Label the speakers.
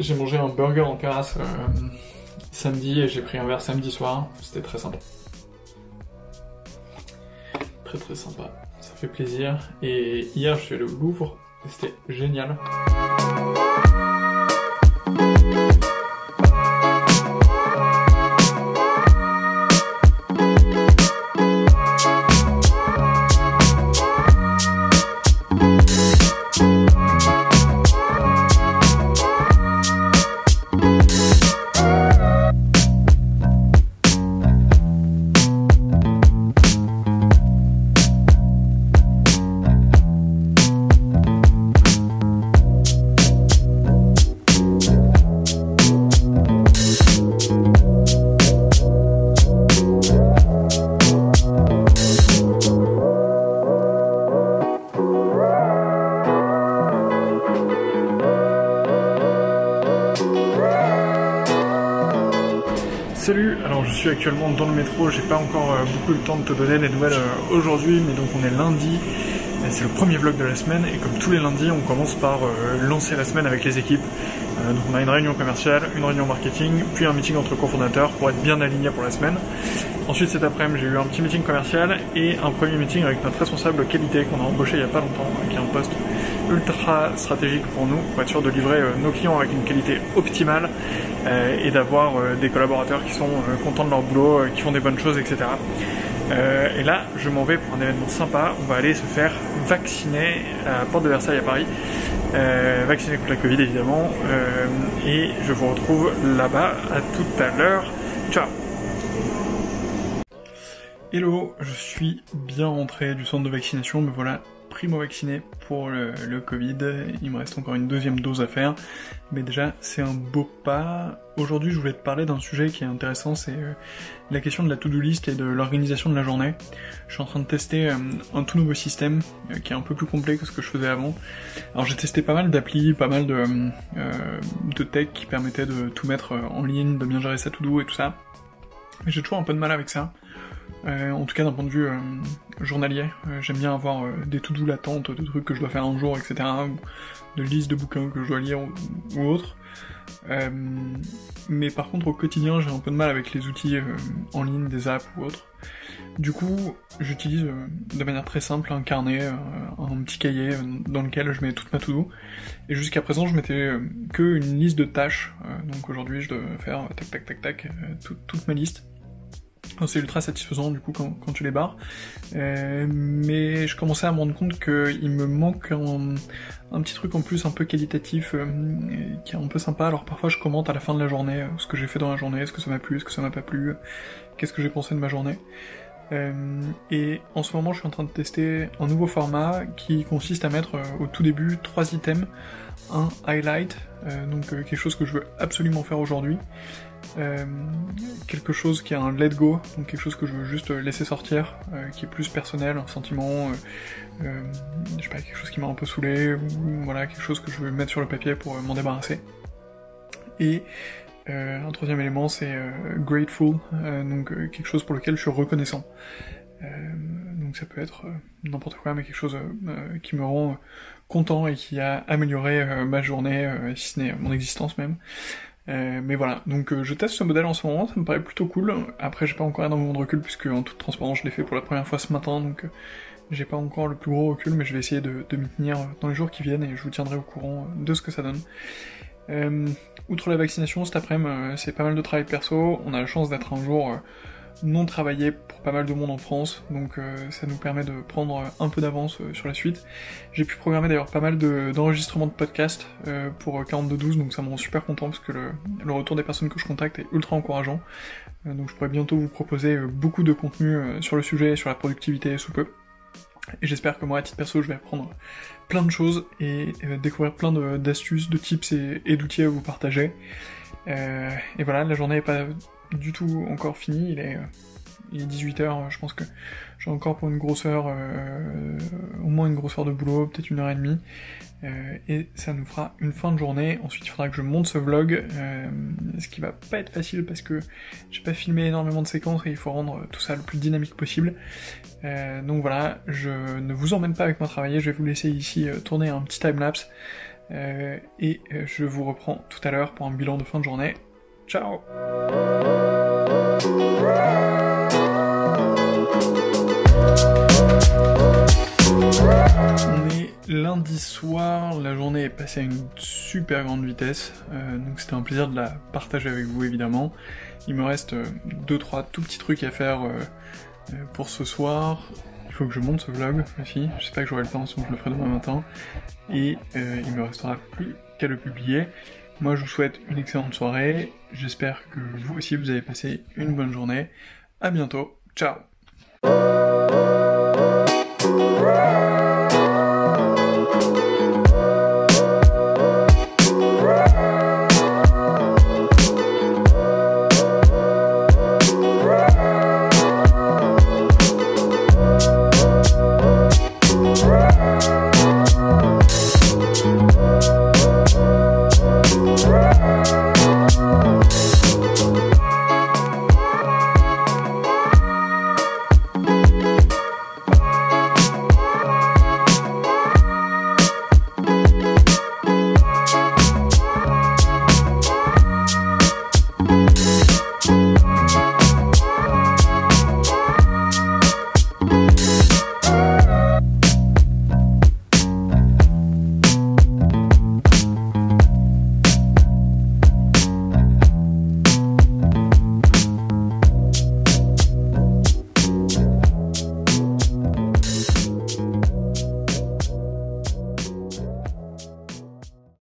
Speaker 1: J'ai mangé un burger en terrasse samedi et j'ai pris un verre samedi soir, c'était très sympa. Très très sympa, ça fait plaisir. Et hier je suis allé au Louvre et c'était génial. Salut, alors je suis actuellement dans le métro, j'ai pas encore beaucoup le temps de te donner des nouvelles aujourd'hui, mais donc on est lundi, c'est le premier vlog de la semaine, et comme tous les lundis, on commence par lancer la semaine avec les équipes. Donc on a une réunion commerciale, une réunion marketing, puis un meeting entre cofondateurs pour être bien alignés pour la semaine. Ensuite cet après-midi, j'ai eu un petit meeting commercial et un premier meeting avec notre responsable qualité qu'on a embauché il y a pas longtemps, qui est un poste ultra stratégique pour nous, pour être sûr de livrer nos clients avec une qualité optimale et d'avoir des collaborateurs qui sont contents de leur boulot, qui font des bonnes choses, etc. Et là, je m'en vais pour un événement sympa. On va aller se faire vacciner à la porte de Versailles à Paris. Vacciner contre la Covid évidemment. Et je vous retrouve là-bas. À tout à l'heure. Ciao. Hello, je suis bien rentré du centre de vaccination. Me voilà primo-vacciné pour le Covid. Il me reste encore une deuxième dose à faire. Mais déjà, c'est un beau pas. Aujourd'hui, je voulais te parler d'un sujet qui est intéressant, c'est la question de la to-do list et de l'organisation de la journée. Je suis en train de tester un tout nouveau système qui est un peu plus complet que ce que je faisais avant. Alors j'ai testé pas mal d'applis, pas mal de tech qui permettaient de tout mettre en ligne, de bien gérer sa to-do et tout ça. Mais j'ai toujours un peu de mal avec ça. En tout cas d'un point de vue journalier, j'aime bien avoir des to-do latentes, de trucs que je dois faire un jour, etc. De listes de bouquins que je dois lire ou autre. Mais par contre au quotidien j'ai un peu de mal avec les outils en ligne, des apps ou autres. Du coup j'utilise de manière très simple un carnet, un petit cahier dans lequel je mets toute ma to-do. Et jusqu'à présent je mettais que une liste de tâches, donc aujourd'hui je dois faire tac tac tac tac toute ma liste. C'est ultra satisfaisant du coup quand tu les barres, mais je commençais à me rendre compte qu'il me manque un petit truc en plus un peu qualitatif qui est un peu sympa. Alors parfois je commente à la fin de la journée ce que j'ai fait dans la journée, est-ce que ça m'a plu, est-ce que ça m'a pas plu, qu'est-ce que j'ai pensé de ma journée. Et en ce moment je suis en train de tester un nouveau format qui consiste à mettre au tout début 3 items, un highlight, donc quelque chose que je veux absolument faire aujourd'hui, quelque chose qui a un let go, donc quelque chose que je veux juste laisser sortir, qui est plus personnel, un sentiment, je sais pas, quelque chose qui m'a un peu saoulé, ou voilà, quelque chose que je veux mettre sur le papier pour m'en débarrasser. Et un troisième élément c'est grateful, donc quelque chose pour lequel je suis reconnaissant. Donc ça peut être n'importe quoi, mais quelque chose qui me rend content et qui a amélioré ma journée, si ce n'est mon existence même. Mais voilà, donc je teste ce modèle en ce moment, ça me paraît plutôt cool. Après j'ai pas encore énormément de recul puisque en toute transparence je l'ai fait pour la première fois ce matin, donc j'ai pas encore le plus gros recul, mais je vais essayer de m'y tenir dans les jours qui viennent et je vous tiendrai au courant de ce que ça donne. Outre la vaccination, cet après-midi c'est pas mal de travail perso, on a la chance d'être un jour non travaillé pour pas mal de monde en France, donc ça nous permet de prendre un peu d'avance sur la suite. J'ai pu programmer d'ailleurs pas mal d'enregistrements de podcasts pour 4212, donc ça me rend super content parce que le retour des personnes que je contacte est ultra encourageant. Donc je pourrais bientôt vous proposer beaucoup de contenu sur le sujet et sur la productivité sous peu. Et j'espère que moi, à titre perso, je vais apprendre plein de choses et découvrir plein d'astuces, de tips et d'outils à vous partager. Et voilà, la journée est pas du tout encore finie, il est 18h, je pense que j'ai encore pour une grosse heure, au moins une grosse heure de boulot, peut-être 1h30, et ça nous fera une fin de journée. Ensuite il faudra que je monte ce vlog, ce qui va pas être facile parce que j'ai pas filmé énormément de séquences et il faut rendre tout ça le plus dynamique possible. Donc voilà, je ne vous emmène pas avec moi travailler, je vais vous laisser ici tourner un petit timelapse et je vous reprends tout à l'heure pour un bilan de fin de journée. Ciao! On est lundi soir, la journée est passée à une super grande vitesse, donc c'était un plaisir de la partager avec vous évidemment. Il me reste 2-3 tout petits trucs à faire pour ce soir. Il faut que je monte ce vlog aussi, j'espère que j'aurai le temps, sinon je le ferai demain matin. Et il me restera plus qu'à le publier. Moi je vous souhaite une excellente soirée, j'espère que vous aussi vous avez passé une bonne journée. À bientôt, ciao!